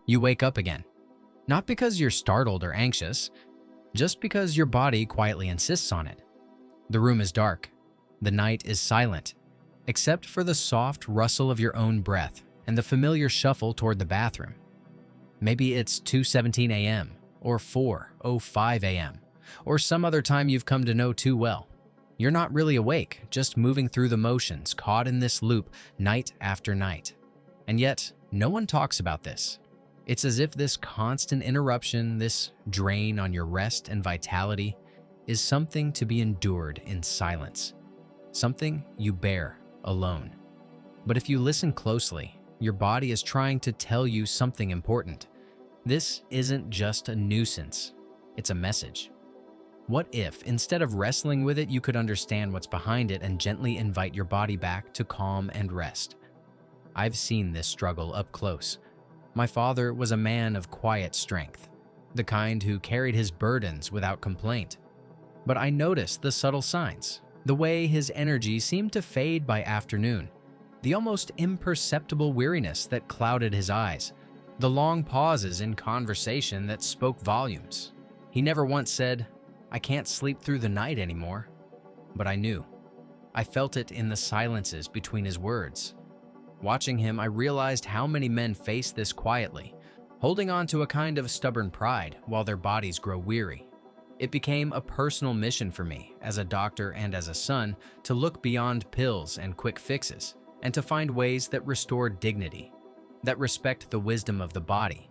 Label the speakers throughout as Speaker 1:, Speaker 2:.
Speaker 1: You wake up again. Not because you're startled or anxious, just because your body quietly insists on it. The room is dark. The night is silent, except for the soft rustle of your own breath and the familiar shuffle toward the bathroom. Maybe it's 2:17 a.m. or 4:05 a.m. or some other time you've come to know too well. You're not really awake, just moving through the motions, caught in this loop night after night. And yet, no one talks about this. It's as if this constant interruption, this drain on your rest and vitality, is something to be endured in silence, something you bear alone. But if you listen closely, your body is trying to tell you something important. This isn't just a nuisance, it's a message. What if, instead of wrestling with it, you could understand what's behind it and gently invite your body back to calm and rest? I've seen this struggle up close. My father was a man of quiet strength, the kind who carried his burdens without complaint. But I noticed the subtle signs, the way his energy seemed to fade by afternoon, the almost imperceptible weariness that clouded his eyes, the long pauses in conversation that spoke volumes. He never once said, "I can't sleep through the night anymore." But I knew. I felt it in the silences between his words. Watching him, I realized how many men face this quietly, holding on to a kind of stubborn pride while their bodies grow weary. It became a personal mission for me, as a doctor and as a son, to look beyond pills and quick fixes, and to find ways that restore dignity, that respect the wisdom of the body,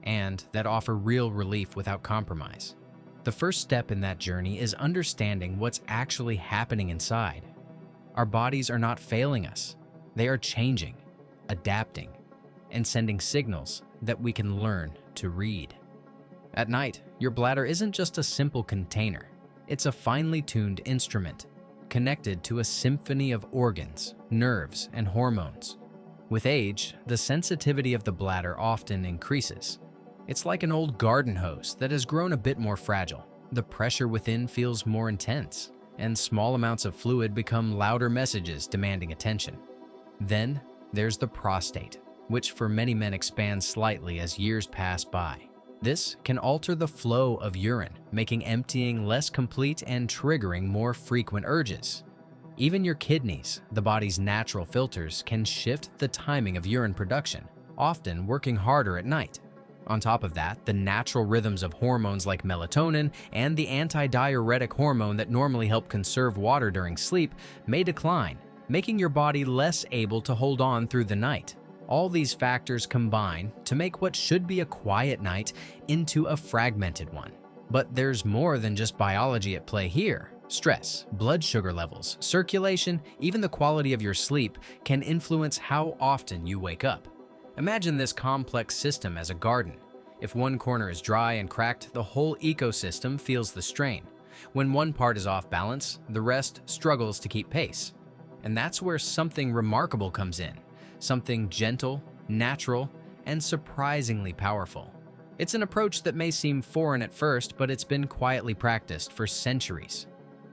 Speaker 1: and that offer real relief without compromise. The first step in that journey is understanding what's actually happening inside. Our bodies are not failing us. They are changing, adapting, and sending signals that we can learn to read. At night, your bladder isn't just a simple container. It's a finely tuned instrument, connected to a symphony of organs, nerves, and hormones. With age, the sensitivity of the bladder often increases. It's like an old garden hose that has grown a bit more fragile. The pressure within feels more intense, and small amounts of fluid become louder messages demanding attention. Then there's the prostate, which for many men expands slightly as years pass by. This can alter the flow of urine, making emptying less complete and triggering more frequent urges. Even your kidneys, the body's natural filters, can shift the timing of urine production, often working harder at night. On top of that, the natural rhythms of hormones like melatonin and the antidiuretic hormone that normally help conserve water during sleep may decline, making your body less able to hold on through the night. All these factors combine to make what should be a quiet night into a fragmented one. But there's more than just biology at play here. Stress, blood sugar levels, circulation, even the quality of your sleep can influence how often you wake up. Imagine this complex system as a garden. If one corner is dry and cracked, the whole ecosystem feels the strain. When one part is off balance, the rest struggles to keep pace. And that's where something remarkable comes in. Something gentle, natural, and surprisingly powerful. It's an approach that may seem foreign at first, but it's been quietly practiced for centuries.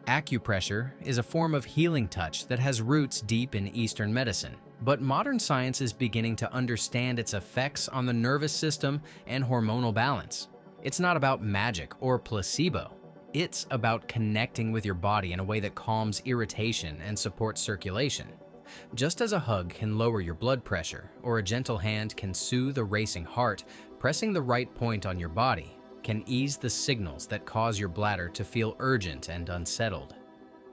Speaker 1: Acupressure is a form of healing touch that has roots deep in Eastern medicine. But modern science is beginning to understand its effects on the nervous system and hormonal balance. It's not about magic or placebo. It's about connecting with your body in a way that calms irritation and supports circulation. Just as a hug can lower your blood pressure, or a gentle hand can soothe a racing heart, pressing the right point on your body can ease the signals that cause your bladder to feel urgent and unsettled.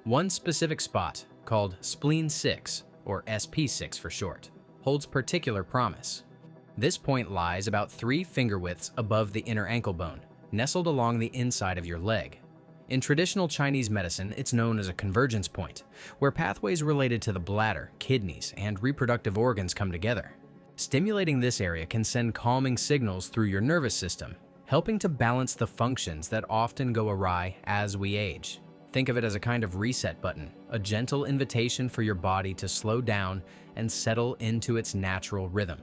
Speaker 1: One specific spot, called spleen 6, or SP6 for short, holds particular promise. This point lies about 3 finger widths above the inner ankle bone, nestled along the inside of your leg. In traditional Chinese medicine, it's known as a convergence point, where pathways related to the bladder, kidneys, and reproductive organs come together. Stimulating this area can send calming signals through your nervous system, helping to balance the functions that often go awry as we age. Think of it as a kind of reset button, a gentle invitation for your body to slow down and settle into its natural rhythm.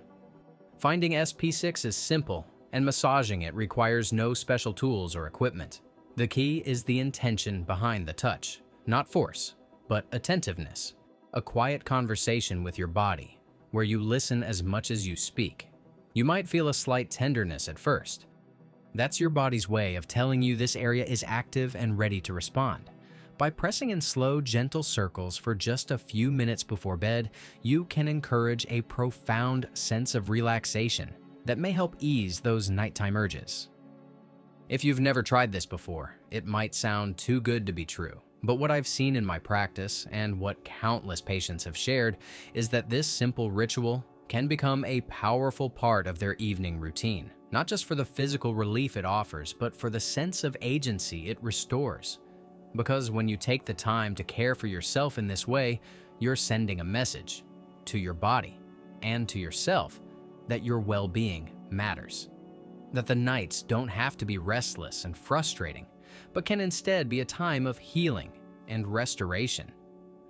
Speaker 1: Finding SP6 is simple, and massaging it requires no special tools or equipment. The key is the intention behind the touch, not force, but attentiveness. A quiet conversation with your body, where you listen as much as you speak. You might feel a slight tenderness at first. That's your body's way of telling you this area is active and ready to respond. By pressing in slow, gentle circles for just a few minutes before bed, you can encourage a profound sense of relaxation that may help ease those nighttime urges. If you've never tried this before, it might sound too good to be true. But what I've seen in my practice and what countless patients have shared is that this simple ritual can become a powerful part of their evening routine, not just for the physical relief it offers, but for the sense of agency it restores. Because when you take the time to care for yourself in this way, you're sending a message to your body and to yourself that your well-being matters. That the nights don't have to be restless and frustrating, but can instead be a time of healing and restoration.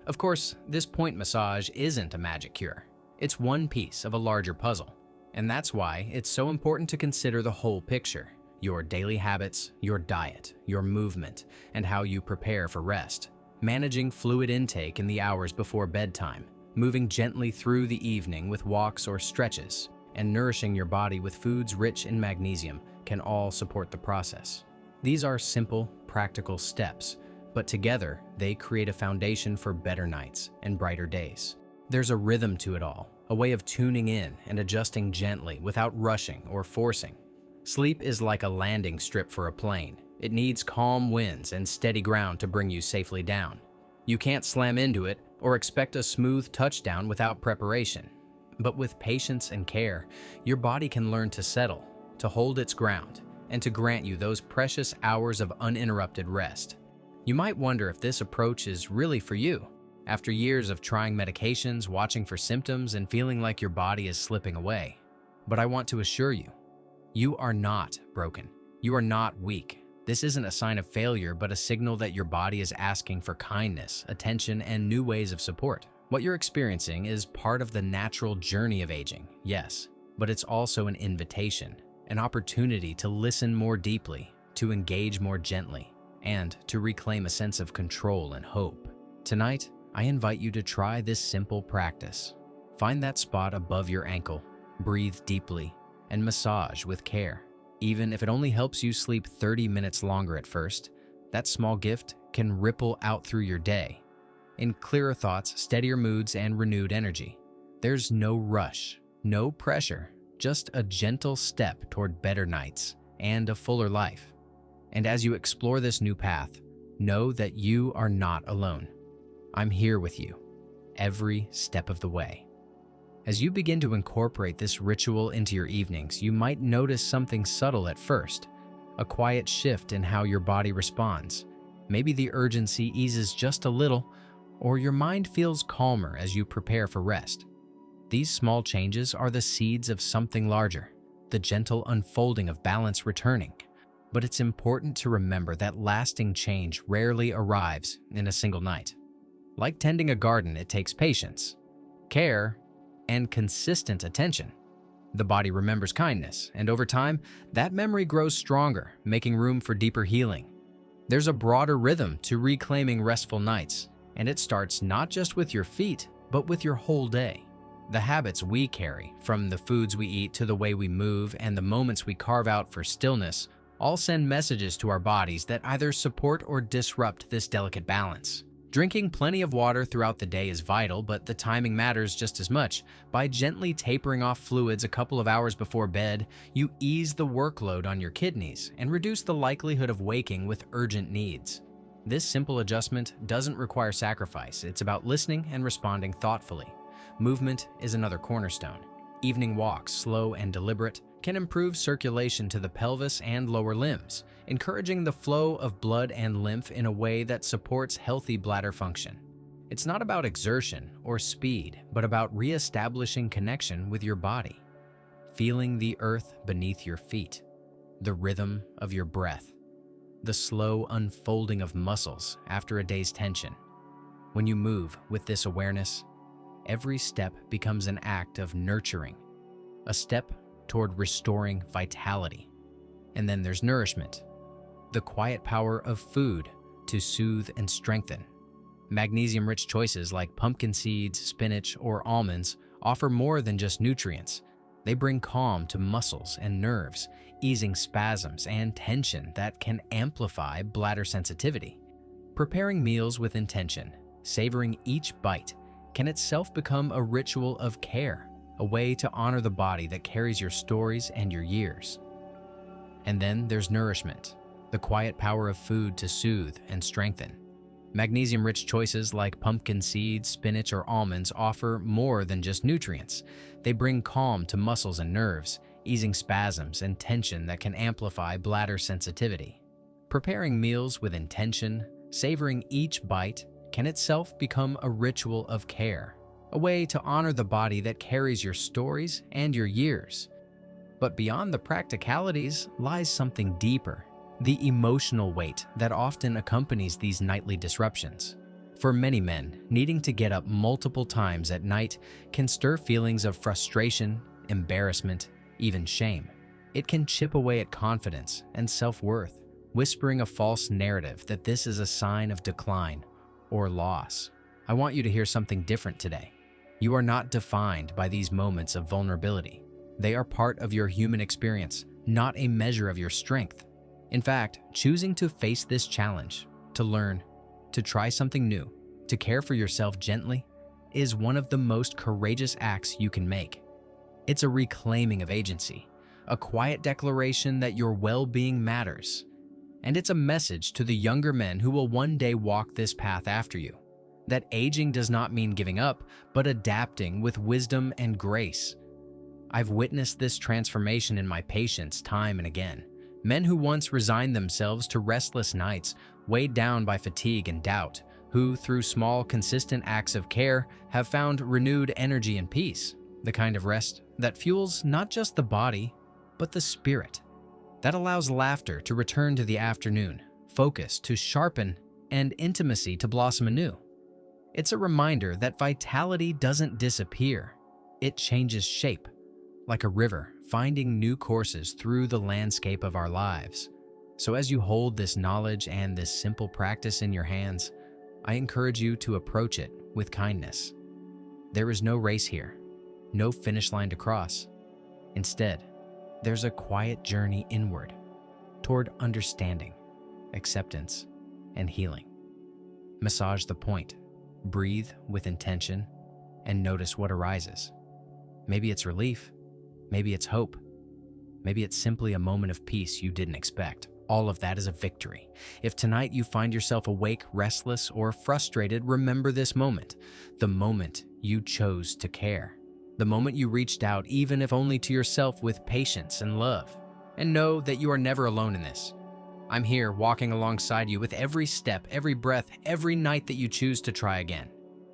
Speaker 1: Of course, this point massage isn't a magic cure. It's one piece of a larger puzzle, and that's why it's so important to consider the whole picture: your daily habits, your diet, your movement, and how you prepare for rest. Managing fluid intake in the hours before bedtime, moving gently through the evening with walks or stretches, and nourishing your body with foods rich in magnesium can all support the process. These are simple, practical steps, but together they create a foundation for better nights and brighter days. There's a rhythm to it all, a way of tuning in and adjusting gently without rushing or forcing. Sleep is like a landing strip for a plane. It needs calm winds and steady ground to bring you safely down. You can't slam into it or expect a smooth touchdown without preparation. But with patience and care, your body can learn to settle, to hold its ground, and to grant you those precious hours of uninterrupted rest. You might wonder if this approach is really for you. After years of trying medications, watching for symptoms, and feeling like your body is slipping away. But I want to assure you, you are not broken. You are not weak. This isn't a sign of failure, but a signal that your body is asking for kindness, attention, and new ways of support. What you're experiencing is part of the natural journey of aging, yes, but it's also an invitation, an opportunity to listen more deeply, to engage more gently, and to reclaim a sense of control and hope. Tonight, I invite you to try this simple practice. Find that spot above your ankle, breathe deeply, and massage with care. Even if it only helps you sleep 30 minutes longer at first, that small gift can ripple out through your day in clearer thoughts, steadier moods, and renewed energy. There's no rush, no pressure, just a gentle step toward better nights and a fuller life. And as you explore this new path, know that you are not alone. I'm here with you, every step of the way. As you begin to incorporate this ritual into your evenings, you might notice something subtle at first, a quiet shift in how your body responds. Maybe the urgency eases just a little, or your mind feels calmer as you prepare for rest. These small changes are the seeds of something larger, the gentle unfolding of balance returning. But it's important to remember that lasting change rarely arrives in a single night. Like tending a garden, it takes patience, care, and consistent attention. The body remembers kindness, and over time, that memory grows stronger, making room for deeper healing. There's a broader rhythm to reclaiming restful nights, and it starts not just with your feet, but with your whole day. The habits we carry, from the foods we eat to the way we move and the moments we carve out for stillness, all send messages to our bodies that either support or disrupt this delicate balance. Drinking plenty of water throughout the day is vital, but the timing matters just as much. By gently tapering off fluids a couple of hours before bed, you ease the workload on your kidneys and reduce the likelihood of waking with urgent needs. This simple adjustment doesn't require sacrifice. It's about listening and responding thoughtfully. Movement is another cornerstone. Evening walks, slow and deliberate, can improve circulation to the pelvis and lower limbs, encouraging the flow of blood and lymph in a way that supports healthy bladder function. It's not about exertion or speed, but about re-establishing connection with your body, feeling the earth beneath your feet, the rhythm of your breath, the slow unfolding of muscles after a day's tension. When you move with this awareness, every step becomes an act of nurturing, a step toward restoring vitality. And then there's nourishment, the quiet power of food to soothe and strengthen. Magnesium-rich choices like pumpkin seeds, spinach, or almonds offer more than just nutrients. They bring calm to muscles and nerves, easing spasms and tension that can amplify bladder sensitivity. Preparing meals with intention, savoring each bite, can itself become a ritual of care, a way to honor the body that carries your stories and your years. And then there's nourishment, the quiet power of food to soothe and strengthen. Magnesium-rich choices like pumpkin seeds, spinach, or almonds offer more than just nutrients. They bring calm to muscles and nerves, easing spasms and tension that can amplify bladder sensitivity. Preparing meals with intention, savoring each bite, can itself become a ritual of care, a way to honor the body that carries your stories and your years. But beyond the practicalities lies something deeper, the emotional weight that often accompanies these nightly disruptions. For many men, needing to get up multiple times at night can stir feelings of frustration, embarrassment, even shame. It can chip away at confidence and self-worth, whispering a false narrative that this is a sign of decline or loss. I want you to hear something different today. You are not defined by these moments of vulnerability. They are part of your human experience, not a measure of your strength. In fact, choosing to face this challenge, to learn, to try something new, to care for yourself gently, is one of the most courageous acts you can make. It's a reclaiming of agency, a quiet declaration that your well-being matters. And it's a message to the younger men who will one day walk this path after you, that aging does not mean giving up, but adapting with wisdom and grace. I've witnessed this transformation in my patients time and again. Men who once resigned themselves to restless nights, weighed down by fatigue and doubt, who, through small, consistent acts of care, have found renewed energy and peace, the kind of rest that fuels not just the body, but the spirit, that allows laughter to return to the afternoon, focus to sharpen, and intimacy to blossom anew. It's a reminder that vitality doesn't disappear, it changes shape, like a river finding new courses through the landscape of our lives. So as you hold this knowledge and this simple practice in your hands, I encourage you to approach it with kindness. There is no race here, no finish line to cross. Instead, there's a quiet journey inward, toward understanding, acceptance, and healing. Massage the point, breathe with intention, and notice what arises. Maybe it's relief, maybe it's hope, maybe it's simply a moment of peace you didn't expect. All of that is a victory. If tonight you find yourself awake, restless, or frustrated, remember this moment, the moment you chose to care, the moment you reached out, even if only to yourself, with patience and love. And know that you are never alone in this. I'm here walking alongside you with every step, every breath, every night that you choose to try again.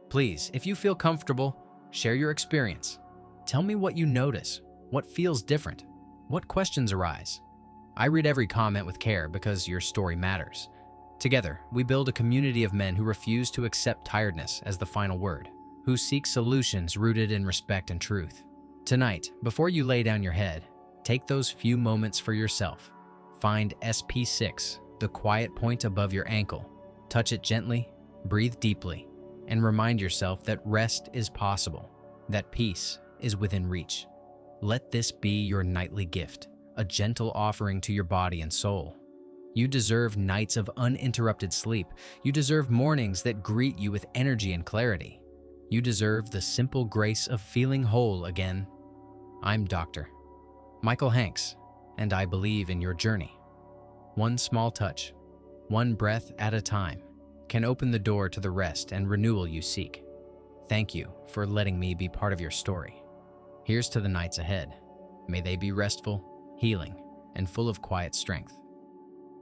Speaker 1: Please, if you feel comfortable, share your experience. Tell me what you notice, what feels different, what questions arise. I read every comment with care because your story matters. Together, we build a community of men who refuse to accept tiredness as the final word, who seek solutions rooted in respect and truth. Tonight, before you lay down your head, take those few moments for yourself. Find SP6, the quiet point above your ankle. Touch it gently, breathe deeply, and remind yourself that rest is possible, that peace is within reach. Let this be your nightly gift, a gentle offering to your body and soul. You deserve nights of uninterrupted sleep. You deserve mornings that greet you with energy and clarity. You deserve the simple grace of feeling whole again. I'm Dr. Michael Hanks, and I believe in your journey. One small touch, one breath at a time, can open the door to the rest and renewal you seek. Thank you for letting me be part of your story. Here's to the nights ahead. May they be restful, healing, and full of quiet strength.